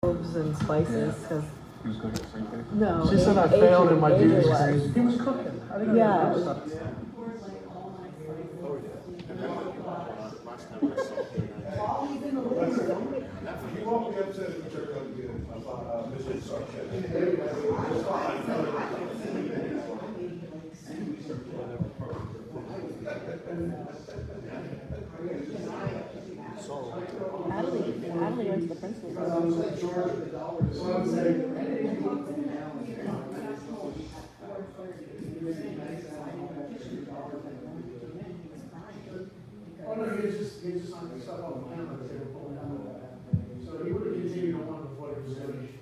herbs and spices, because He was cooking for you? no. She said I AJ failed in my duties. was. He was cooking. I didn't Yeah. know he was cooking. Natalie went to the principal's Oh no, he just stuff on the camera that they were pulling down. So he would have continued on before he was finished.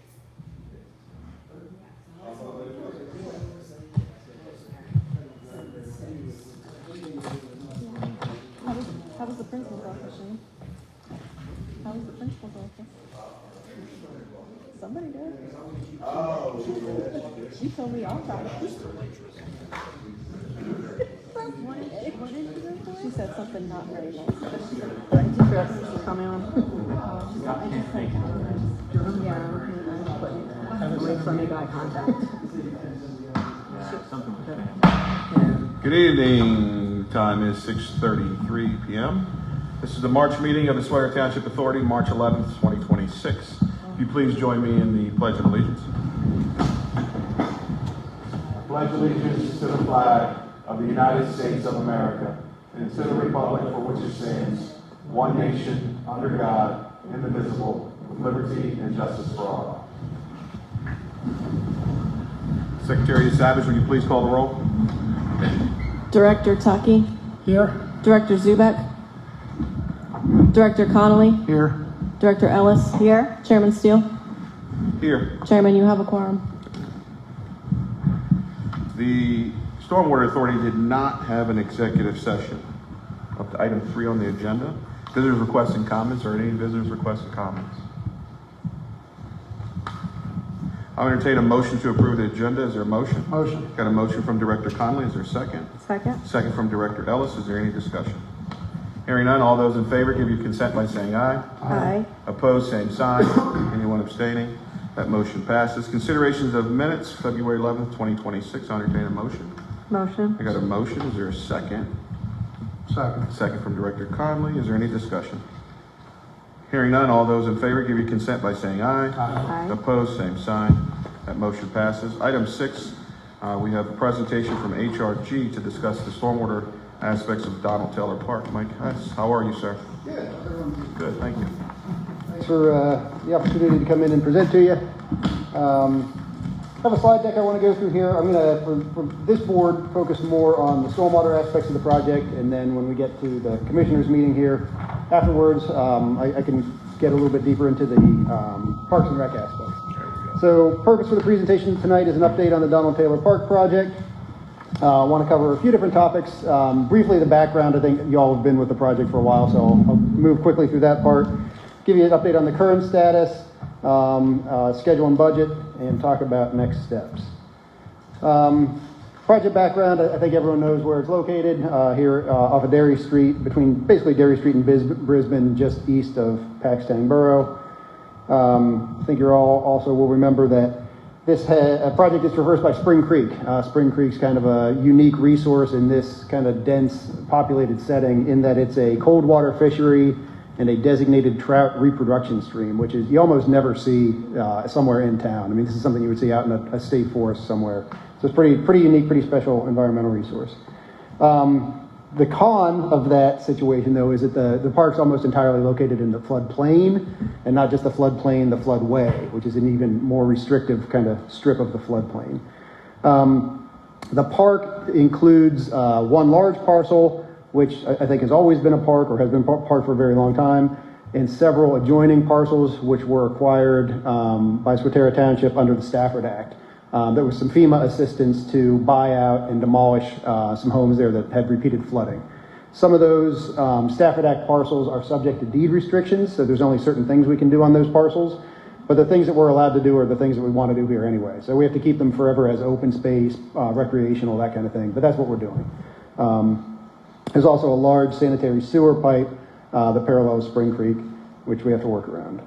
How was the principal's office, Shane? How was the principal's office? Somebody did. She told me all time. She said something not very nice. She said, I just forgot she's coming on. I just like, I'm waiting for make eye contact. Good evening. Time is 6:33 p.m. This is the March meeting of the Swatara Township Authority, March 11th, 2026. If you please join me in the Pledge of Allegiance. I pledge allegiance to the flag of the United States of America and to the republic for which it stands, one nation, under God, indivisible, with liberty and justice for all. Secretary Savage, would you please call the roll? Director Tuckey. Here. Director Zubek. Director Connolly. Here. Director Ellis. Here. Chairman Steele. Here. Chairman, you have a quorum. The Stormwater Authority did not have an executive session. Up to item 3 on the agenda. Visitors requesting comments, or any visitors requesting comments? I'll entertain a motion to approve the agenda. Is there a motion? Motion. Got a motion from Director Conley. Is there a second? Second. Second from Director Ellis. Is there any discussion? Hearing none, all those in favor give your consent by saying aye. Aye. Opposed, same sign. Anyone abstaining? That motion passes. Considerations of minutes, February 11th, 2026. I'll entertain a motion. Motion. I got a motion. Is there a second? Second. Second from Director Conley. Is there any discussion? Hearing none, all those in favor give your consent by saying aye. Aye. Opposed, same sign. That motion passes. Item 6, we have a presentation from HRG to discuss the stormwater aspects of Donald Taylor Park. Mike Hess, how are you, sir? Good. Good, thank you. Thanks for the opportunity to come in and present to you. I have a slide deck I want to go through here. I'm going to, for this board, focus more on the stormwater aspects of the project, and then when we get to the commissioners meeting here afterwards, I can get a little bit deeper into the Parks and Rec aspects. So, purpose for the presentation tonight is an update on the Donald Taylor Park project. I want to cover a few different topics. Briefly, the background. I think you all have been with the project for a while, so I'll move quickly through that part. Give you an update on the current status, schedule and budget, and talk about next steps. Project background, I think everyone knows where it's located, here off of Derry Street, between basically Derry Street and Brisbane, just east of Paxton Borough. I think you're all also will remember that this project is traversed by Spring Creek. Spring Creek's kind of a unique resource in this kind of dense populated setting, in that it's a cold water fishery and a designated trout reproduction stream, which is you almost never see somewhere in town. I mean, this is something you would see out in a state forest somewhere. So it's pretty unique, pretty special environmental resource. The con of that situation, though, is that the park's almost entirely located in the floodplain, and not just the floodplain, the floodway, which is an even more restrictive kind of strip of the floodplain. The park includes one large parcel, which I think has always been a park or has been park for a very long time, and several adjoining parcels which were acquired by Swatara Township under the Stafford Act. There was some FEMA assistance to buy out and demolish some homes there that had repeated flooding. Some of those Stafford Act parcels are subject to deed restrictions, so there's only certain things we can do on those parcels. But the things that we're allowed to do are the things that we want to do here anyway. So we have to keep them forever as open space, recreational, that kind of thing. But that's what we're doing. There's also a large sanitary sewer pipe that parallels Spring Creek, which we have to work around.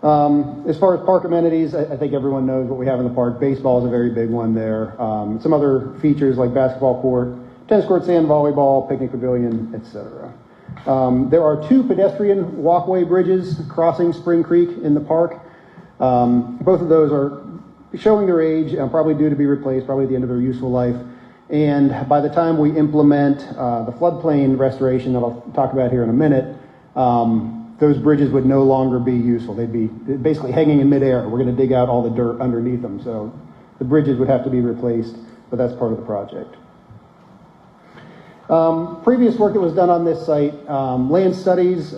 As far as park amenities, I think everyone knows what we have in the park. Baseball is a very big one there. Some other features like basketball court, tennis court, sand volleyball, picnic pavilion, etc. There are 2 pedestrian walkway bridges crossing Spring Creek in the park. Both of those are showing their age, probably due to be replaced, probably at the end of their useful life. And by the time we implement the floodplain restoration that I'll talk about here in a minute, those bridges would no longer be useful. They'd be basically hanging in midair. We're going to dig out all the dirt underneath them. So the bridges would have to be replaced, but that's part of the project. Previous work that was done on this site, land studies,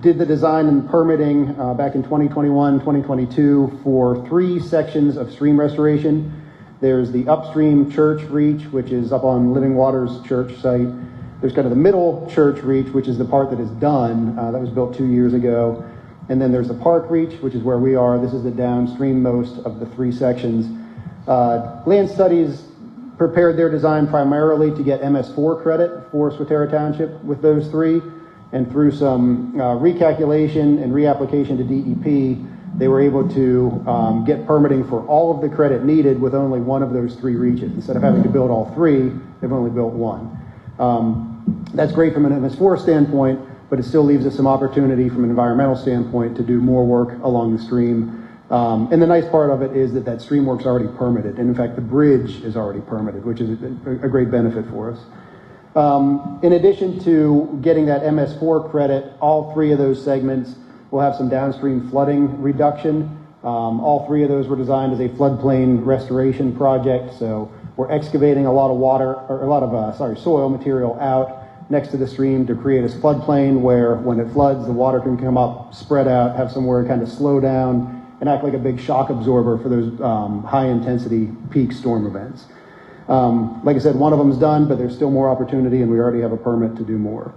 did the design and permitting back in 2021, 2022 for 3 sections of stream restoration. There's the upstream church reach, which is up on Living Waters church site. There's kind of the middle church reach, which is the part that is done. That was built 2 years ago. And then there's the park reach, which is where we are. This is the downstream most of the 3 sections. Land studies prepared their design primarily to get MS4 credit for Swatara Township with those 3. And through some recalculation and reapplication to DEP, they were able to get permitting for all of the credit needed with only one of those 3 reaches. Instead of having to build all 3, they've only built 1. That's great from an MS4 standpoint, but it still leaves us some opportunity from an environmental standpoint to do more work along the stream. And the nice part of it is that stream work's already permitted. And in fact, the bridge is already permitted, which is a great benefit for us. In addition to getting that MS4 credit, all 3 of those segments will have some downstream flooding reduction. All 3 of those were designed as a floodplain restoration project. So we're excavating a lot of soil material out next to the stream to create a floodplain where when it floods, the water can come up, spread out, have somewhere to kind of slow down and act like a big shock absorber for those high intensity peak storm events. Like I said, one of them is done, but there's still more opportunity and we already have a permit to do more.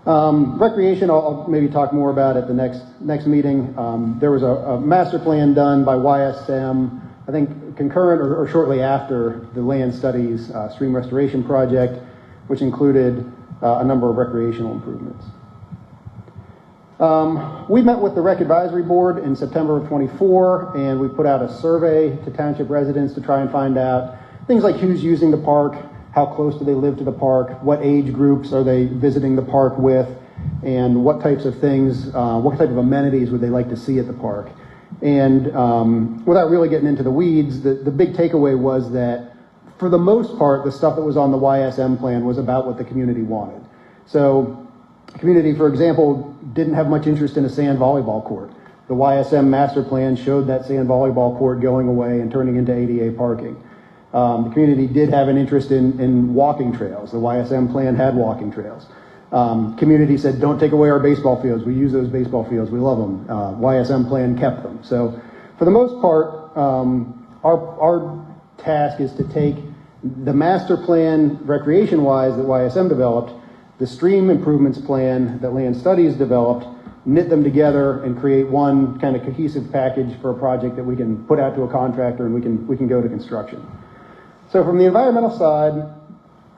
Recreation, I'll maybe talk more about at the next meeting. There was a master plan done by YSM, I think concurrent or shortly after the land studies stream restoration project, which included a number of recreational improvements. We met with the Rec Advisory Board in September of 24, and we put out a survey to township residents to try and find out things like who's using the park, how close do they live to the park, what age groups are they visiting the park with, and what types of things, what type of amenities would they like to see at the park. And without really getting into the weeds, the big takeaway was that for the most part, the stuff that was on the YSM plan was about what the community wanted. So the community, for example, didn't have much interest in a sand volleyball court. The YSM master plan showed that sand volleyball court going away and turning into ADA parking. The community did have an interest in walking trails. The YSM plan had walking trails. Community said, don't take away our baseball fields. We use those baseball fields. We love them. YSM plan kept them. So for the most part, our task is to take the master plan recreation-wise that YSM developed, the stream improvements plan that land studies developed, knit them together and create one kind of cohesive package for a project that we can put out to a contractor and we can go to construction. So from the environmental side,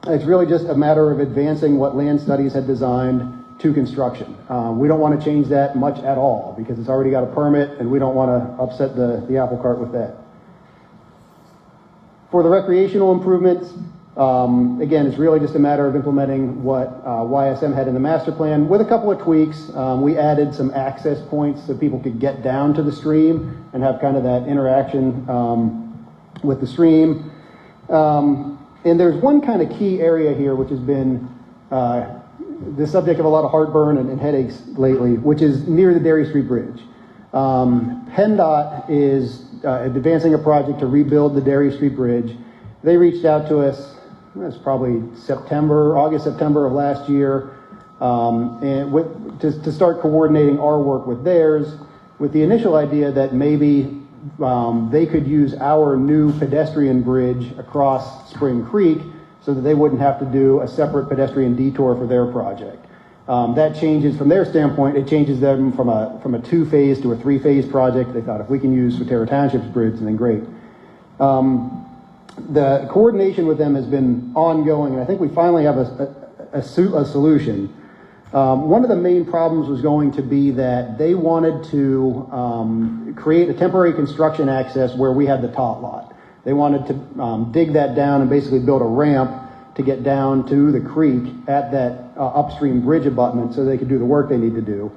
it's really just a matter of advancing what land studies had designed to construction. We don't want to change that much at all because it's already got a permit and we don't want to upset the apple cart with that. For the recreational improvements, again, it's really just a matter of implementing what YSM had in the master plan with a couple of tweaks. We added some access points so people could get down to the stream and have kind of that interaction with the stream. And there's one kind of key area here which has been the subject of a lot of heartburn and headaches lately, which is near the Derry Street Bridge. PennDOT is advancing a project to rebuild the Derry Street Bridge. They reached out to us, it's probably August, September of last year, and to start coordinating our work with theirs, with the initial idea that maybe they could use our new pedestrian bridge across Spring Creek so that they wouldn't have to do a separate pedestrian detour for their project. That changes, from their standpoint, it changes them from a 2-phase to a 3-phase project. They thought if we can use Swatara Township's bridge, then great. The coordination with them has been ongoing, and I think we finally have a solution. One of the main problems was going to be that they wanted to create a temporary construction access where we had the tot lot. They wanted to dig that down and basically build a ramp to get down to the creek at that upstream bridge abutment so they could do the work they need to do.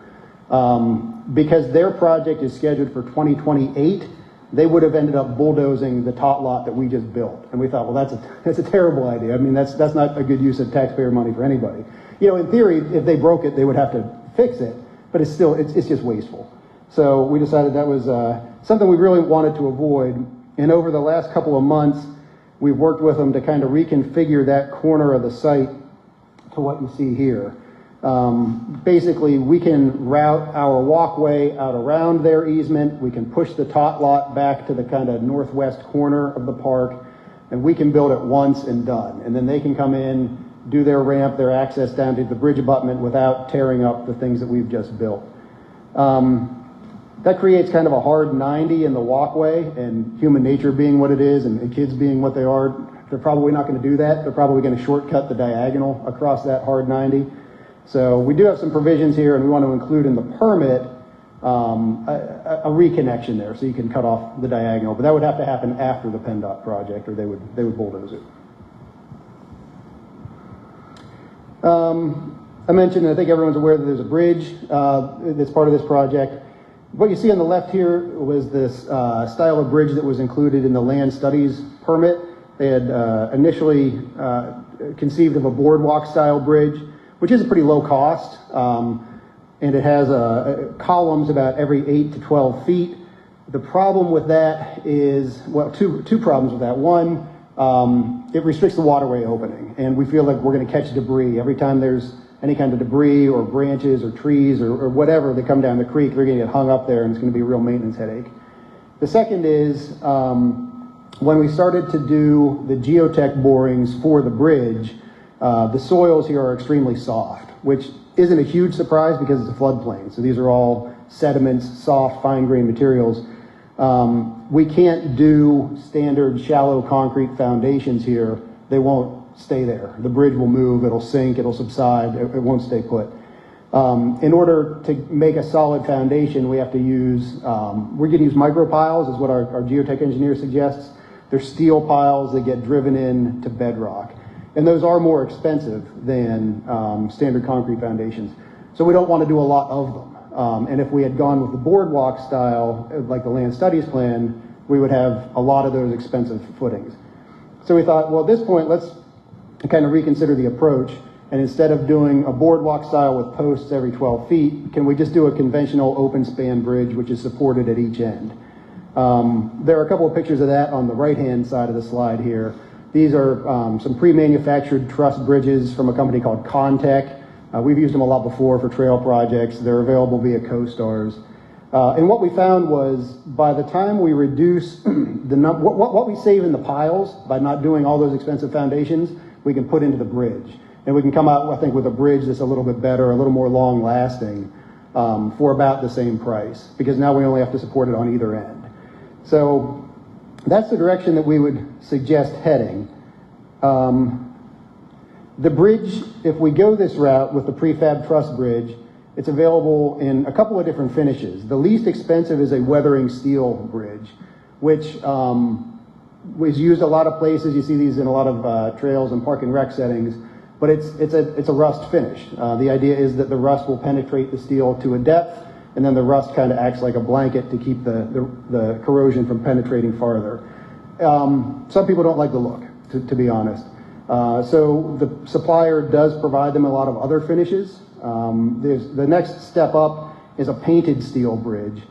Because their project is scheduled for 2028, they would have ended up bulldozing the tot lot that we just built. And we thought, well, that's a terrible idea. I mean, that's not a good use of taxpayer money for anybody. You know, in theory, if they broke it, they would have to fix it, but it's just wasteful. So we decided that was something we really wanted to avoid. And over the last couple of months, we've worked with them to kind of reconfigure that corner of the site to what you see here. Basically, we can route our walkway out around their easement. We can push the tot lot back to the kind of northwest corner of the park, and we can build it once and done. And then they can come in, do their ramp, their access down to the bridge abutment without tearing up the things that we've just built. That creates kind of a hard 90 in the walkway, and human nature being what it is and kids being what they are, they're probably not going to do that. They're probably going to shortcut the diagonal across that hard 90. So we do have some provisions here, and we want to include in the permit a reconnection there so you can cut off the diagonal, but that would have to happen after the PennDOT project, or they would bulldoze it. I mentioned, I think everyone's aware that there's a bridge that's part of this project. What you see on the left here was this style of bridge that was included in the land studies permit. They had initially conceived of a boardwalk style bridge, which is a pretty low cost, and it has columns about every 8 to 12 feet. The problem with that is, well, two problems with that. One, it restricts the waterway opening, and we feel like we're going to catch debris. Every time there's any kind of debris or branches or trees or whatever that come down the creek, they're going to get hung up there, and it's going to be a real maintenance headache. The second is, when we started to do the geotech borings for the bridge, the soils here are extremely soft, which isn't a huge surprise because it's a floodplain. So these are all sediments, soft, fine-grained materials. We can't do standard shallow concrete foundations here. They won't stay there. The bridge will move, it'll sink, it'll subside, it won't stay put. In order to make a solid foundation, we have to use, we're going to use micropiles, is what our geotech engineer suggests. They're steel piles that get driven in to bedrock. And those are more expensive than standard concrete foundations. So we don't want to do a lot of them. And if we had gone with the boardwalk style, like the land studies plan, we would have a lot of those expensive footings. So we thought, well, at this point, let's kind of reconsider the approach. And instead of doing a boardwalk style with posts every 12 feet, can we just do a conventional open span bridge, which is supported at each end? There are a couple of pictures of that on the right-hand side of the slide here. These are some pre-manufactured truss bridges from a company called Contech. We've used them a lot before for trail projects. They're available via CoStars. And what we found was, by the time we reduce what we save in the piles by not doing all those expensive foundations, we can put into the bridge. And we can come out, I think, with a bridge that's a little bit better, a little more long-lasting, for about the same price, because now we only have to support it on either end. So that's the direction that we would suggest heading. The bridge, if we go this route with the prefab truss bridge, it's available in a couple of different finishes. The least expensive is a weathering steel bridge, which was used a lot of places. You see these in a lot of trails and park and rec settings, but it's a rust finish. The idea is that the rust will penetrate the steel to a depth, and then the rust kind of acts like a blanket to keep the corrosion from penetrating farther. Some people don't like the look, to be honest. So the supplier does provide them a lot of other finishes. The next step up is a painted steel bridge,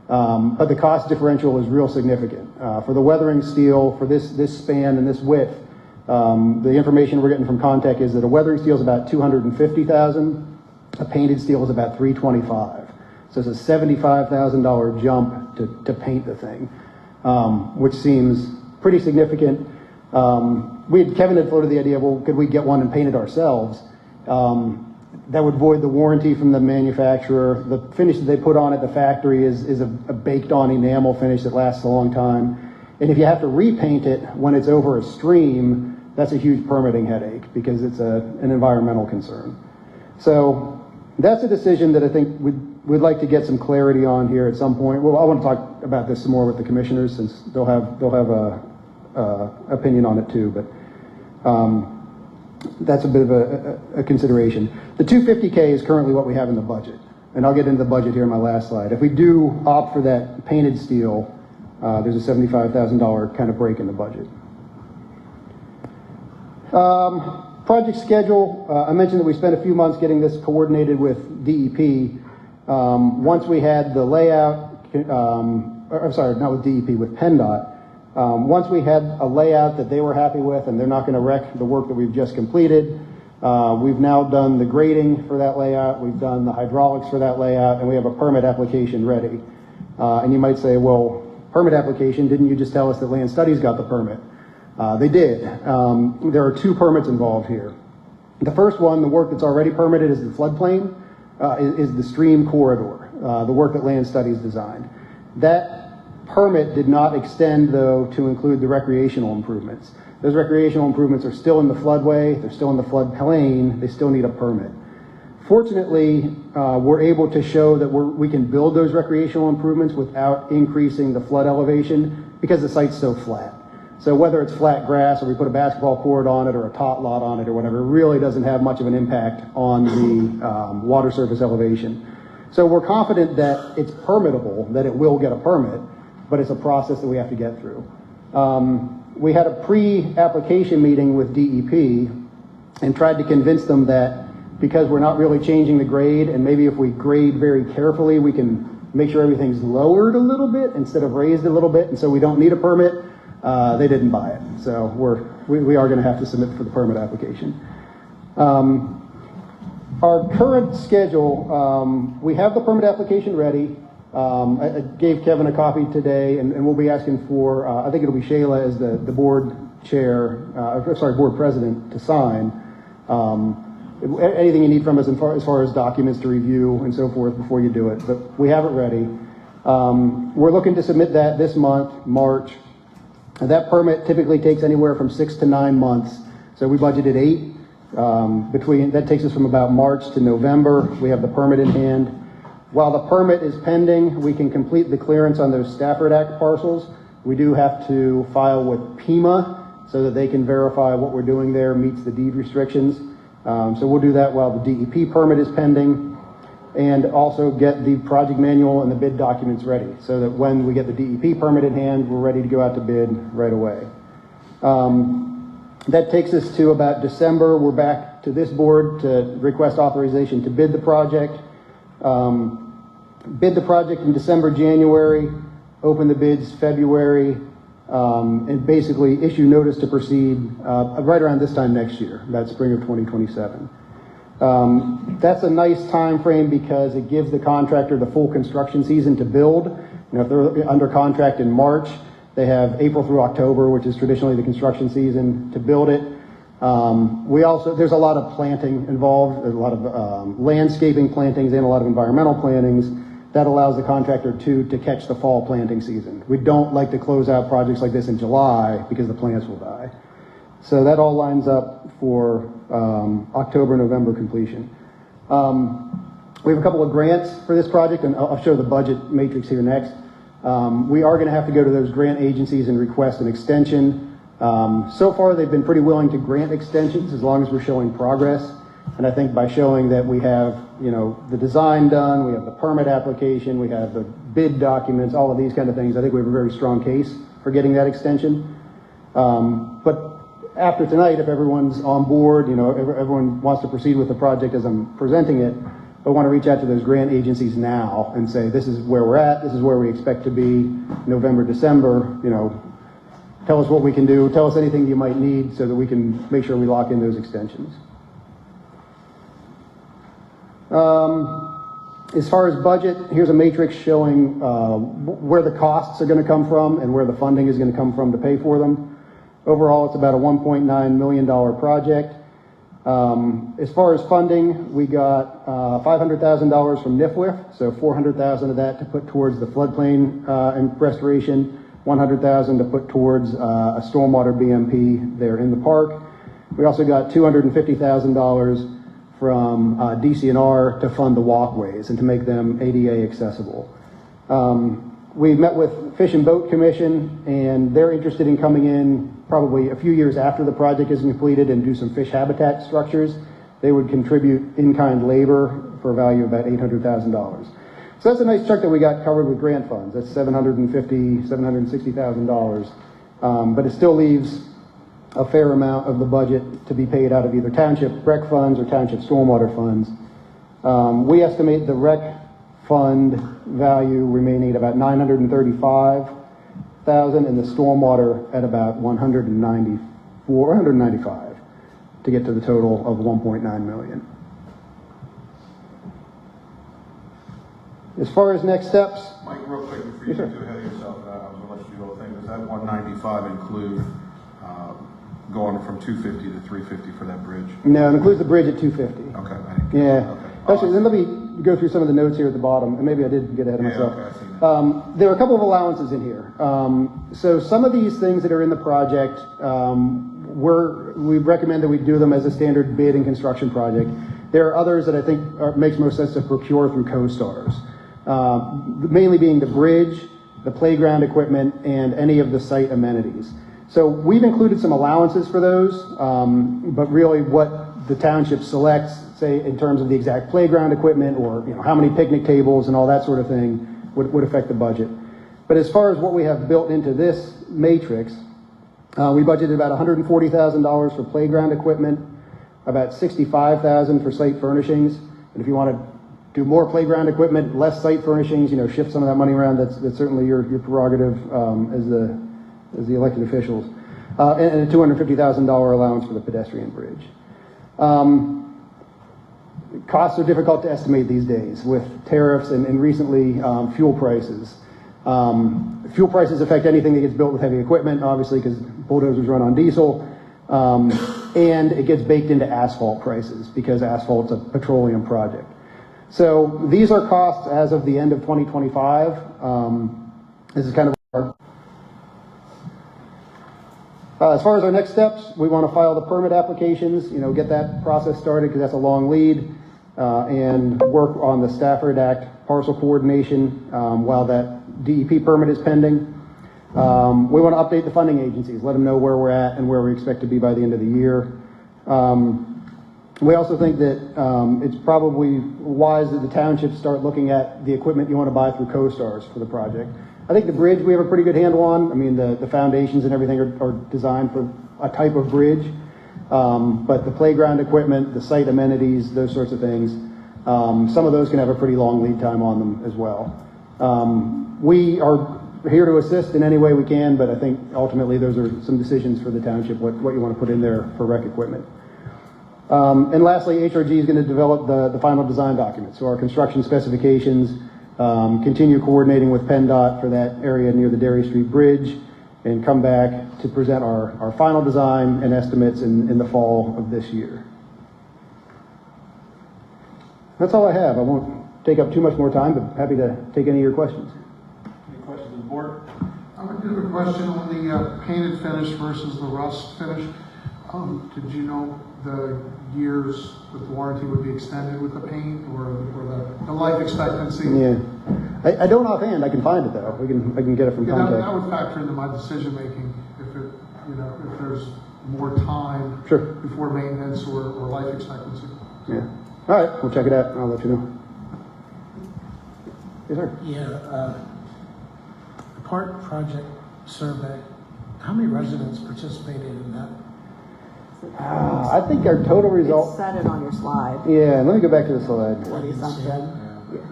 but the cost differential is real significant. For the weathering steel, for this span and this width, the information we're getting from Contech is that a weathering steel is about $250,000, a painted steel is about $325,000. So it's a $75,000 jump to paint the thing, which seems pretty significant. Kevin had floated the idea, well, could we get one and paint it ourselves? That would void the warranty from the manufacturer. The finish that they put on at the factory is a baked on enamel finish that lasts a long time. And if you have to repaint it when it's over a stream, that's a huge permitting headache because it's an environmental concern. So That's a decision that I think we'd like to get some clarity on here at some point. Well, I want to talk about this some more with the commissioners since they'll have a opinion on it too, but that's a bit of a consideration. The $250K is currently what we have in the budget, and I'll get into the budget here in my last slide. If we do opt for that painted steel, there's a $75,000 kind of break in the budget. Project schedule, I mentioned that we spent a few months getting this coordinated with DEP. Once we had the layout, I'm sorry, not with DEP, with PennDOT. Once we had a layout that they were happy with and they're not going to wreck the work that we've just completed, we've now done the grading for that layout, we've done the hydraulics for that layout, and we have a permit application ready. And you might say, well, permit application, didn't you just tell us that land studies got the permit? They did. There are two permits involved here. The first one, the work that's already permitted is the floodplain, is the stream corridor, the work that land studies designed. That permit did not extend, though, to include the recreational improvements. Those recreational improvements are still in the floodway, they're still in the floodplain, they still need a permit. Fortunately, we're able to show that we can build those recreational improvements without increasing the flood elevation because the site's so flat. So whether it's flat grass or we put a basketball court on it or a tot lot on it or whatever, it really doesn't have much of an impact on the water surface elevation. So we're confident that it's permittable, that it will get a permit, but it's a process that we have to get through. We had a pre-application meeting with DEP and tried to convince them that because we're not really changing the grade, and maybe if we grade very carefully, we can make sure everything's lowered a little bit instead of raised a little bit, and so we don't need a permit. They didn't buy it, so we are going to have to submit for the permit application. Our current schedule, we have the permit application ready. I gave Kevin a copy today, and we'll be asking for, I think it'll be Shayla as the board chair, board president to sign. Anything you need from us as far as documents to review and so forth before you do it, but we have it ready. We're looking to submit that this month, March. And that permit typically takes anywhere from 6 to 9 months. So we budgeted 8. That takes us from about March to November. We have the permit in hand. While the permit is pending, we can complete the clearance on those Stafford Act parcels. We do have to file with PEMA so that they can verify what we're doing there meets the deed restrictions. So we'll do that while the DEP permit is pending, and also get the project manual and the bid documents ready so that when we get the DEP permit in hand, we're ready to go out to bid right away. That takes us to about December. We're back to this board to request authorization to bid the project. Bid the project in December, January, open the bids February, and basically issue notice to proceed right around this time next year, about spring of 2027. That's a nice time frame because it gives the contractor the full construction season to build. You know, if they're under contract in March, they have April through October, which is traditionally the construction season, to build it. There's a lot of planting involved, there's a lot of landscaping plantings and a lot of environmental plantings. That allows the contractor to catch the fall planting season. We don't like to close out projects like this in July because the plants will die. So that all lines up for October, November completion. We have a couple of grants for this project, and I'll show the budget matrix here next. We are going to have to go to those grant agencies and request an extension. So far, they've been pretty willing to grant extensions as long as we're showing progress. And I think by showing that we have, the design done, we have the permit application, we have the bid documents, all of these kind of things, I think we have a very strong case for getting that extension. But after tonight, if everyone's on board, everyone wants to proceed with the project as I'm presenting it, I want to reach out to those grant agencies now and say, this is where we're at, this is where we expect to be November, December, tell us what we can do, tell us anything you might need so that we can make sure we lock in those extensions. As far as budget, here's a matrix showing where the costs are going to come from and where the funding is going to come from to pay for them. Overall, it's about a $1.9 million project. As far as funding, we got $500,000 from NIFWIF, so $400,000 of that to put towards the floodplain and restoration, $100,000 to put towards a stormwater BMP there in the park. We also got $250,000 from DCNR to fund the walkways and to make them ADA accessible. We met with Fish and Boat Commission, and they're interested in coming in probably a few years after the project is completed and do some fish habitat structures. They would contribute in-kind labor for a value of about $800,000. So that's a nice chunk that we got covered with grant funds. That's $760,000. But it still leaves a fair amount of the budget to be paid out of either township rec funds or township stormwater funds. We estimate the rec fund value remaining at about $935,000 and the stormwater at about $195 to get to the total of $1.9 million. As far as next steps, Mike, real quick, before you get too ahead of yourself, I was going to let you do the whole thing. Does that 195 include going from 250 to 350 for that bridge? no, it includes the bridge at 250. Okay. Yeah. Okay. Actually, then let me go through some of the notes here at the bottom, and maybe I did get ahead of myself. Okay, I see that. There are a couple of allowances in here. So some of these things that are in the project, we recommend that we do them as a standard bid and construction project. There are others that I think makes most sense to procure through co-stars. Mainly being the bridge, the playground equipment, and any of the site amenities. So we've included some allowances for those, but really what the township selects, say in terms of the exact playground equipment or how many picnic tables and all that sort of thing would affect the budget. But as far as what we have built into this matrix, we budgeted about $140,000 for playground equipment, about $65,000 for site furnishings, and if you want to do more playground equipment, less site furnishings, shift some of that money around, that's certainly your prerogative as the elected officials. And a $250,000 allowance for the pedestrian bridge. Costs are difficult to estimate these days with tariffs and recently fuel prices. Fuel prices affect anything that gets built with heavy equipment, obviously, because bulldozers run on diesel. And it gets baked into asphalt prices because asphalt's a petroleum project. So these are costs as of the end of 2025. This is kind of as far as our next steps, we want to file the permit applications, get that process started because that's a long lead, and work on the Stafford Act parcel coordination while that DEP permit is pending. We want to update the funding agencies, let them know where we're at and where we expect to be by the end of the year. We also think that it's probably wise that the townships start looking at the equipment you want to buy through co-stars for the project. I think the bridge we have a pretty good handle on. I mean, the foundations and everything are designed for a type of bridge. But the playground equipment, the site amenities, those sorts of things, some of those can have a pretty long lead time on them as well. We are here to assist in any way we can, but I think ultimately those are some decisions for the township, what you want to put in there for rec equipment. And lastly, HRG is going to develop the final design document. So our construction specifications, continue coordinating with PennDOT for that area near the Derry Street Bridge, and come back to present our final design and estimates in the fall of this year. That's all I have. I won't take up too much more time, but happy to take any of your questions. Any questions on the board? I would do a question on the painted finish versus the rust finish. Did you know the years that the warranty would be extended with the paint, or the life expectancy? Yeah, I don't offhand. I can find it though. I can get it from contact. That would factor into my decision making if there's more time Sure. before maintenance or life expectancy. Yeah. All right, we'll check it out and I'll let you know. Yes, sir. Yeah, the park project survey, how many residents participated in that? I think our total It's result. set it on your slide. Yeah, let me go back to the slide. 20 something.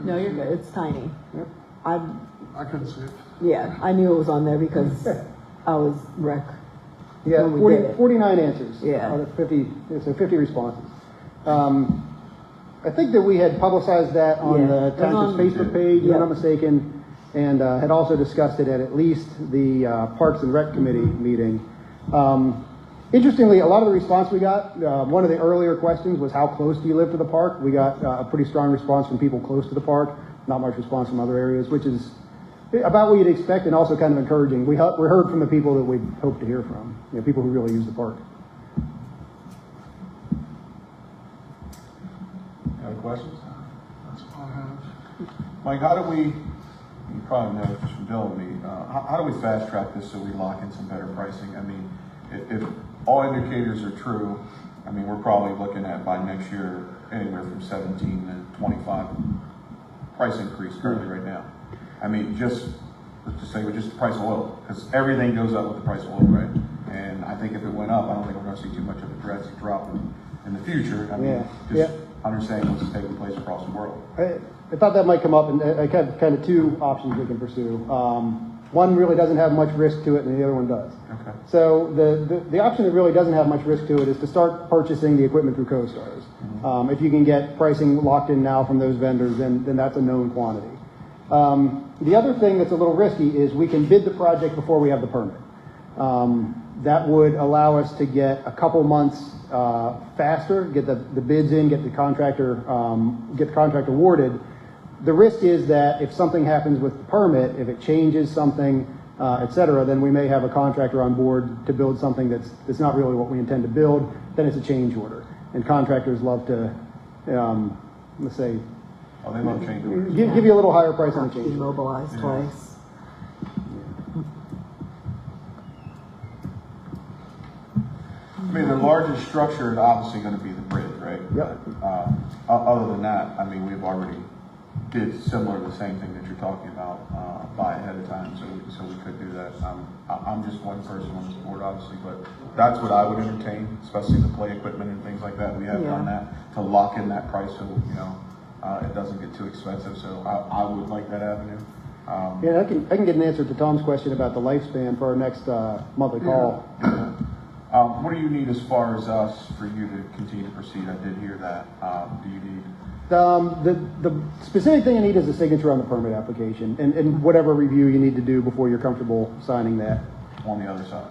No, you're good. It's tiny. Yep. I couldn't see it. Yeah, I knew it was on there because I was rec. Yeah, When we 40, did it. 49 answers. Yeah. Out of 50, so 50 responses. I think that we had publicized that on Yeah, the it was township's on- Facebook page, if I'm Yep. not mistaken, and had also discussed it at least the Parks and Rec Committee meeting. Interestingly, a lot of the response we got, one of the earlier questions was how close do you live to the park? We got a pretty strong response from people close to the park, not much response from other areas, which is about what you'd expect and also kind of encouraging. We heard from the people that we'd hoped to hear from, people who really use the park. Any other questions? That's all I have. Mike, how do we, you probably know just from dealing with me, how do we fast track this so we lock in some better pricing? I mean, if all indicators are true, I mean, we're probably looking at by next year anywhere from 17 to 25 price increase currently right now. I mean, just let's just say with just the price of oil, because everything goes up with the price of oil, right? And I think if it went up, I don't think we're going to see too much of a drastic drop in the future. I mean, just understanding what's taking place across the world. I thought that might come up, and I had kind of two options we can pursue. One really doesn't have much risk to it, and the other one does. Okay. So the option that really doesn't have much risk to it is to start purchasing the equipment through co-stars. If you can get pricing locked in now from those vendors, then that's a known quantity. The other thing that's a little risky is we can bid the project before we have the permit. That would allow us to get a couple months faster, get the bids in, get the contract awarded. The risk is that if something happens with the permit, if it changes something, et cetera, then we may have a contractor on board to build something that's not really what we intend to build. Then it's a change order, and contractors love to, let's say, Oh, they love change orders. give you a little higher price on a change order. Immobilized twice. I mean, the largest structure is obviously going to be the bridge, right? Yep. Other than that, I mean, we've already did similar to the same thing that you're talking about, buy ahead of time, so we could do that. I'm just one person on this board, obviously, but that's what I would entertain, especially the play equipment and things like that. We have done that to lock in that price, so it doesn't get too expensive. So I would like that avenue. Yeah, I can get an answer to Tom's question about the lifespan for our next monthly call. What do you need as far as us for you to continue to proceed? I did hear that. Do you need? The specific thing I need is a signature on the permit application and whatever review you need to do before you're comfortable signing that. On the other side,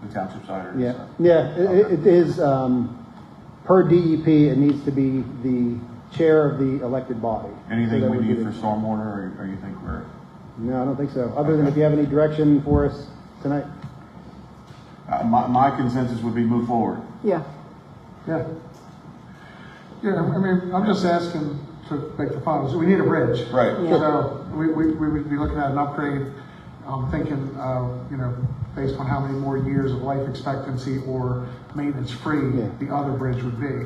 the township side or this Yeah, side? yeah, it is, per DEP, it needs to be the chair of the elected body. Anything So that we would need be for stormwater, or you think we're? No, I don't think so, other than if you have any direction for us tonight. My consensus would be move forward. Yeah. Yeah. Yeah, I mean, I'm just asking to make the final, we need a bridge. Right. Yeah. So we would be looking at an upgrade, thinking, based on how many more years of life expectancy or maintenance-free the other bridge would be.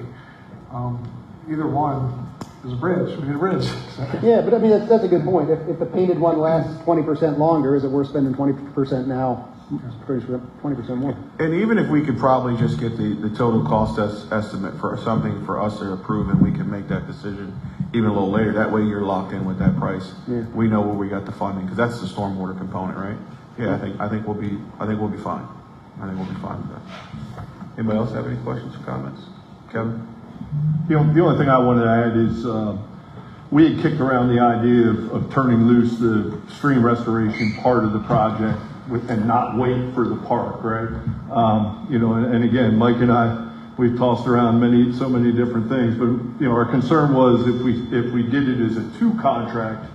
Either one is a bridge, we need a bridge. So. Yeah, but I mean, that's a good point. If the painted one lasts 20% longer, is it worth spending 20% now? 20% more. And even if we could probably just get the total cost estimate for something for us to approve, and we can make that decision even a little later. That way you're locked in with that price. Yeah. We know where we got the funding, because that's the stormwater component, right? Yeah, I think we'll be fine. I think we'll be fine with that. Anybody else have any questions or comments? Kevin? The only thing I wanted to add is we had kicked around the idea of turning loose the stream restoration part of the project and not wait for the park, right? And again, Mike and I, we've tossed around so many different things, but our concern was if we did it as a 2 contract,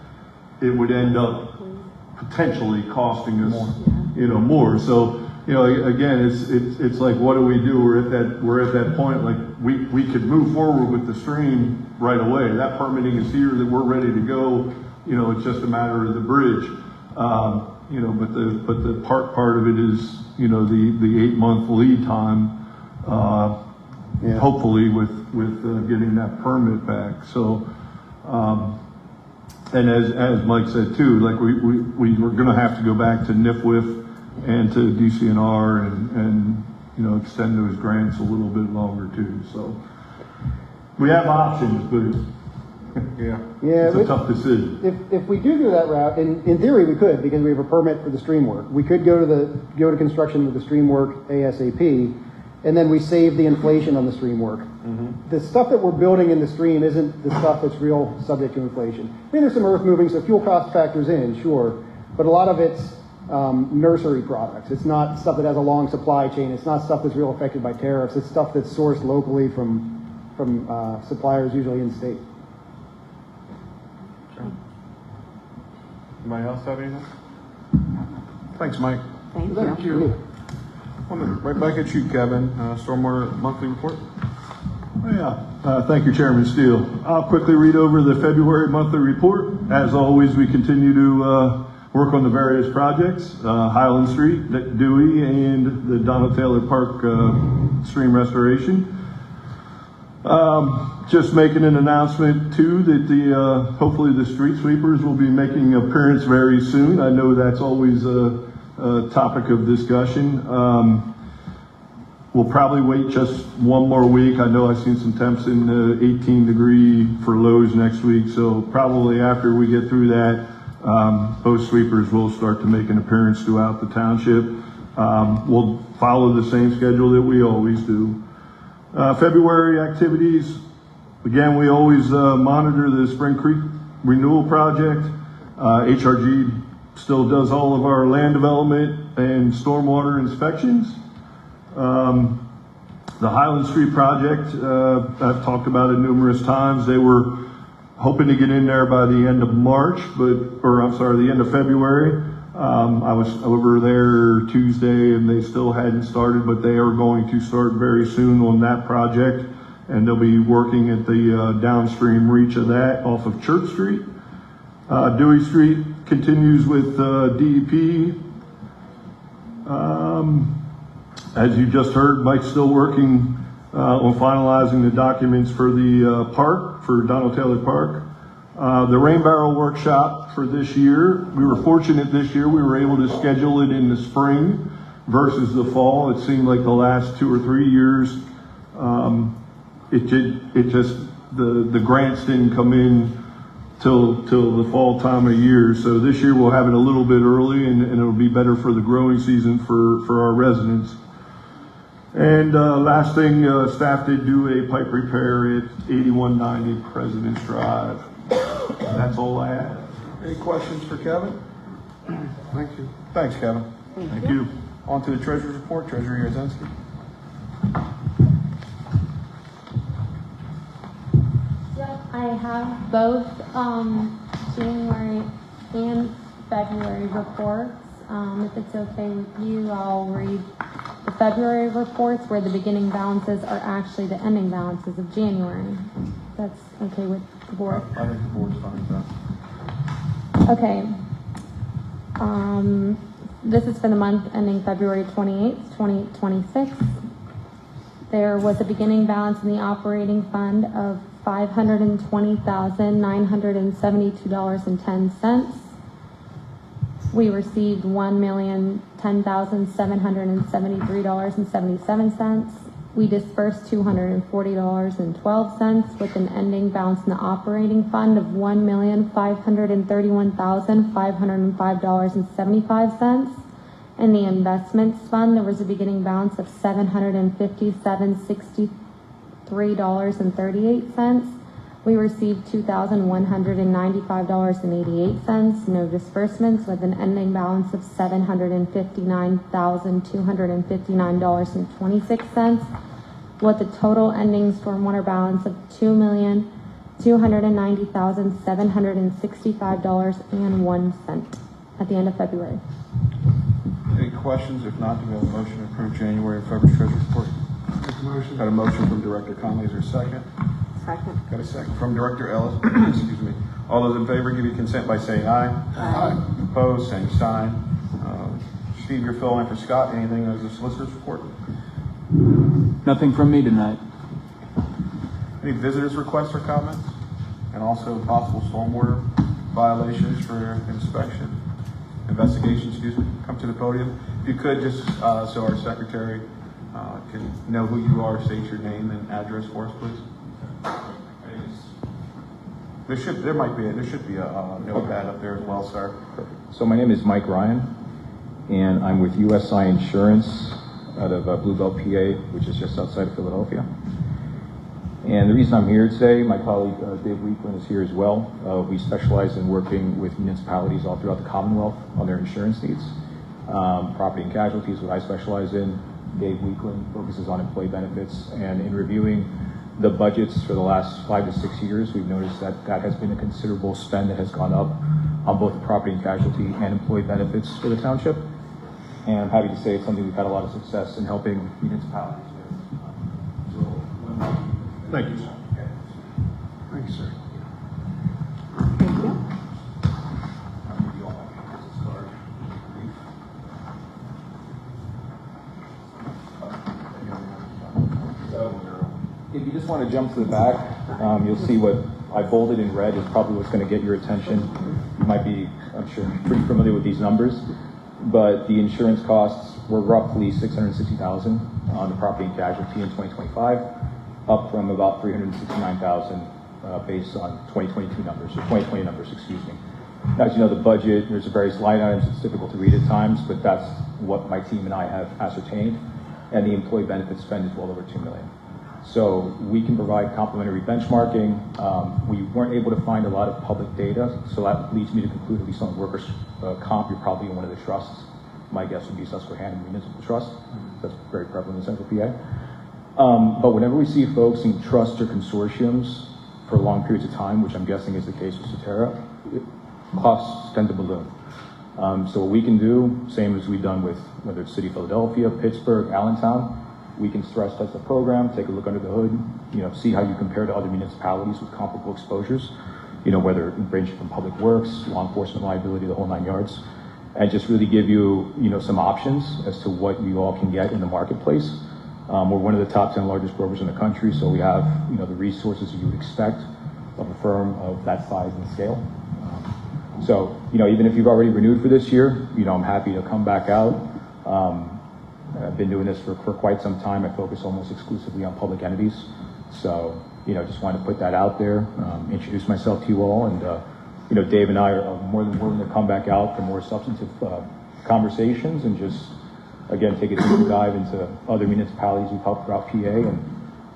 it would end up potentially costing us more. So again, it's like, what do we do? We're at that point, like we could move forward with the stream right away. That permitting is here, that we're ready to go. It's just a matter of the bridge. But the part of it is, the 8-month lead time, hopefully with getting that permit back. So, and as Mike said too, like we were going to have to go back to NIFWIF and to DCNR and extend those grants a little bit longer too. So we have options, but it's a tough decision. If we do that route, in theory we could, because we have a permit for the stream work. We could go to construction with the stream work ASAP, and then we save the inflation on the stream work. The stuff that we're building in the stream isn't the stuff that's real subject to inflation. I mean, there's some earth moving, so fuel cost factors in, sure, but a lot of it's nursery products. It's not stuff that has a long supply chain. It's not stuff that's real affected by tariffs. It's stuff that's sourced locally from suppliers, usually in state. Anybody else have anything? Thanks, Mike. Thank you. you. Right back at you, Kevin. Stormwater monthly report. Yeah, Yeah, thank you, Chairman Steele. I'll quickly read over the February monthly report. As always, we continue to work on the various projects, Highland Street, Dewey, and the Donald Taylor Park stream restoration. Just making an announcement too that hopefully the street sweepers will be making an appearance very soon. I know that's always a topic of discussion. We'll probably wait just one more week. I know I've seen some temps in 18-degree for lows next week, so probably after we get through that, both sweepers will start to make an appearance throughout the township. We'll follow the same schedule that we always do. February activities, again, we always monitor the Spring Creek Renewal Project. HRG still does all of our land development and stormwater inspections. The Highland Street project, I've talked about it numerous times. They were hoping to get in there by the end of March, the end of February. I was over there Tuesday and they still hadn't started, but they are going to start very soon on that project. And they'll be working at the downstream reach of that off of Church Street. Dewey Street continues with DEP. As you just heard, Mike's still working on finalizing the documents for the park, for Donald Taylor Park. The Rain Barrel Workshop for this year, we were fortunate this year, we were able to schedule it in the spring versus the fall. It seemed like the last 2 or 3 years, the grants didn't come in till the fall time of year. So this year we'll have it a little bit early and it'll be better for the growing season for our residents. And last thing, staff did do a pipe repair at 8190 President's Drive. That's all I have. Any questions for Kevin? Thank you. Thanks, Kevin. Thank you. On to the treasurer's report, Treasurer Yarzensky. I have both January and February reports. If it's okay with you, I'll read the February reports where the beginning balances are actually the ending balances of January. That's okay with the board? I think the board's fine with that. Okay. This is for the month ending February 28th, 2026. There was a beginning balance in the operating fund of $520,972.10. We received $1,010,773.77. We dispersed $240.12 with an ending balance in the operating fund of $1,531,505.75. In the investments fund, there was a beginning balance of $757.63.38. We received $2,195.88, no disbursements, with an ending balance of $759,259.26, with a total ending stormwater balance of $2,290,765.01 at the end of February. Any questions? If not, do we have a motion to approve January and February treasurer's report? Make a motion. Got a motion from Director Conley. Is there a second? Second. Got a second from Director Ellis. Excuse me. All those in favor give your consent by saying aye. Aye. Opposed, same sign. Steve, you're filling in for Scott. Anything as a solicitor's report? Nothing from me tonight. Any visitors' requests or comments? And also possible stormwater violations for investigation, excuse me. Come to the podium. If you could just, so our secretary can know who you are, state your name and address for us, please. There should be a notepad up there as well, sir. So my name is Mike Ryan, and I'm with USI Insurance out of Bluebell, PA, which is just outside of Philadelphia. And the reason I'm here today, my colleague Dave Weekland is here as well. We specialize in working with municipalities all throughout the Commonwealth on their insurance needs. Property and casualty is what I specialize in. Dave Weekland focuses on employee benefits, and in reviewing the budgets for the last 5 to 6 years, we've noticed that that has been a considerable spend that has gone up on both the property and casualty and employee benefits for the township. And I'm happy to say it's something we've had a lot of success in helping municipalities with. So when we Thank you. Thank you, sir. Thank you. If you just want to jump to the back, you'll see what I bolded in red is probably what's going to get your attention. You might be, I'm sure, pretty familiar with these numbers, but the insurance costs were roughly $660,000 on the property and casualty in 2025, up from about $369,000 based on 2022 numbers, or 2020 numbers, excuse me. As you know, the budget, there's various line items, it's difficult to read at times, but that's what my team and I have ascertained, and the employee benefit spend is well over $2 million. So we can provide complementary benchmarking. We weren't able to find a lot of public data, so that leads me to conclude, at least on workers' comp, you're probably in one of the trusts. My guess would be Susquehanna Municipal Trust. That's very prevalent in Central PA. But whenever we see folks in trusts or consortiums for long periods of time, which I'm guessing is the case with Swatara, costs tend to balloon. So what we can do, same as we've done with whether it's City of Philadelphia, Pittsburgh, Allentown, we can stress test the program, take a look under the hood, see how you compare to other municipalities with comparable exposures, whether it ranges from public works, law enforcement liability, the whole 9 yards, and just really give you, some options as to what you all can get in the marketplace. We're one of the top 10 largest brokers in the country, so we have, the resources you would expect of a firm of that size and scale. So, even if you've already renewed for this year, I'm happy to come back out. I've been doing this for quite some time. I focus almost exclusively on public entities. So, just wanted to put that out there, introduce myself to you all. And, Dave and I are more than willing to come back out for more substantive conversations and just, again, take a deeper dive into other municipalities we've helped throughout PA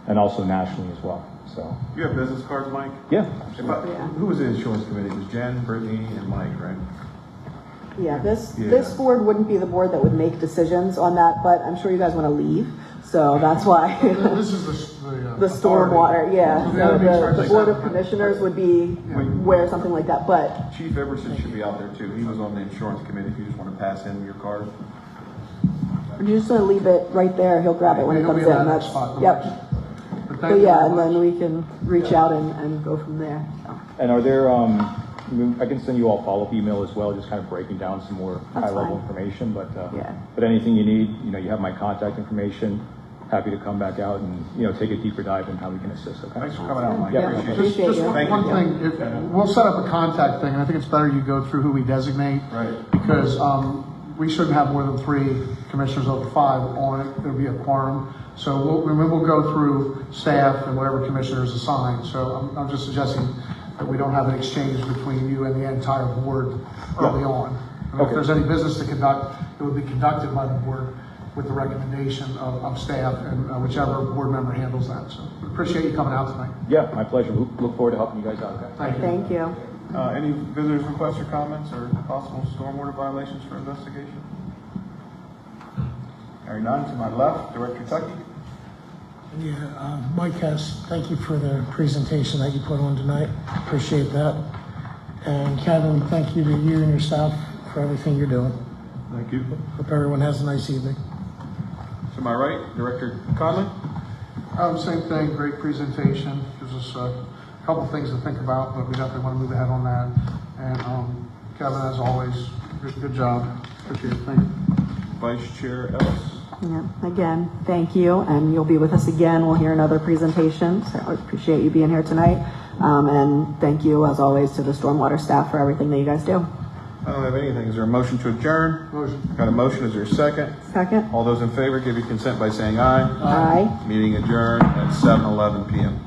and also nationally as well. So. You have business cards, Mike? Yeah. Who was the insurance committee? It was Jen, Brittany, and Mike, right? Yeah, this board wouldn't be the board that would make decisions on that, but I'm sure you guys want to leave, so that's why. This is The stormwater, yeah. So The board of commissioners would be where something like that, but Chief Everson should be out there too. He was on the insurance committee. If you just want to pass him your card. you're just gonna leave it right there. He'll grab it when it He'll comes be in. in that That's, spot. yep. But yeah, and then we can reach out and go from there. So. And are there, I can send you all follow-up email as well, just kind of breaking down some more high-level information, but anything you need, you have my contact information. Happy to come back out and, take a deeper dive in how we can assist, okay? Thanks for coming out, Mike. Yeah, appreciate Just you. one thing, we'll set up a contact thing, and I think it's better you go through who we designate. Right. Because we shouldn't have more than 3 commissioners over 5 on it. There'll be a quorum. So we'll go through staff and whatever commissioners assigned. So I'm just suggesting that we don't have an exchange between you and the entire board early on. And if there's any business to conduct, it would be conducted by the board with the recommendation of staff and whichever board member handles that. So appreciate you coming out tonight. Yeah, my pleasure. Look forward to helping you guys out, okay? Thank you. Thank you. Any visitors' requests or comments or possible stormwater violations for investigation? Hearing none, to my left, Director Tucky. Yeah, Mike Hess, thank you for the presentation that you put on tonight. Appreciate that. And Kevin, thank you to you and your staff for everything you're doing. Thank you. Hope everyone has a nice evening. To my right, Director Conley. Same thing, great presentation. Gives us a couple things to think about, but we definitely want to move ahead on that. And Kevin, as always, good job. Appreciate it. Thank you. Vice Chair Ellis. Yeah, again, thank you, and you'll be with us again. We'll hear another presentation, so I appreciate you being here tonight. And thank you, as always, to the stormwater staff for everything that you guys do. I don't have anything. Is there a motion to adjourn? Motion. Got a motion. Is there a second? Second? All those in favor, give your consent by saying aye. Aye. Meeting adjourned at 7:11 p.m.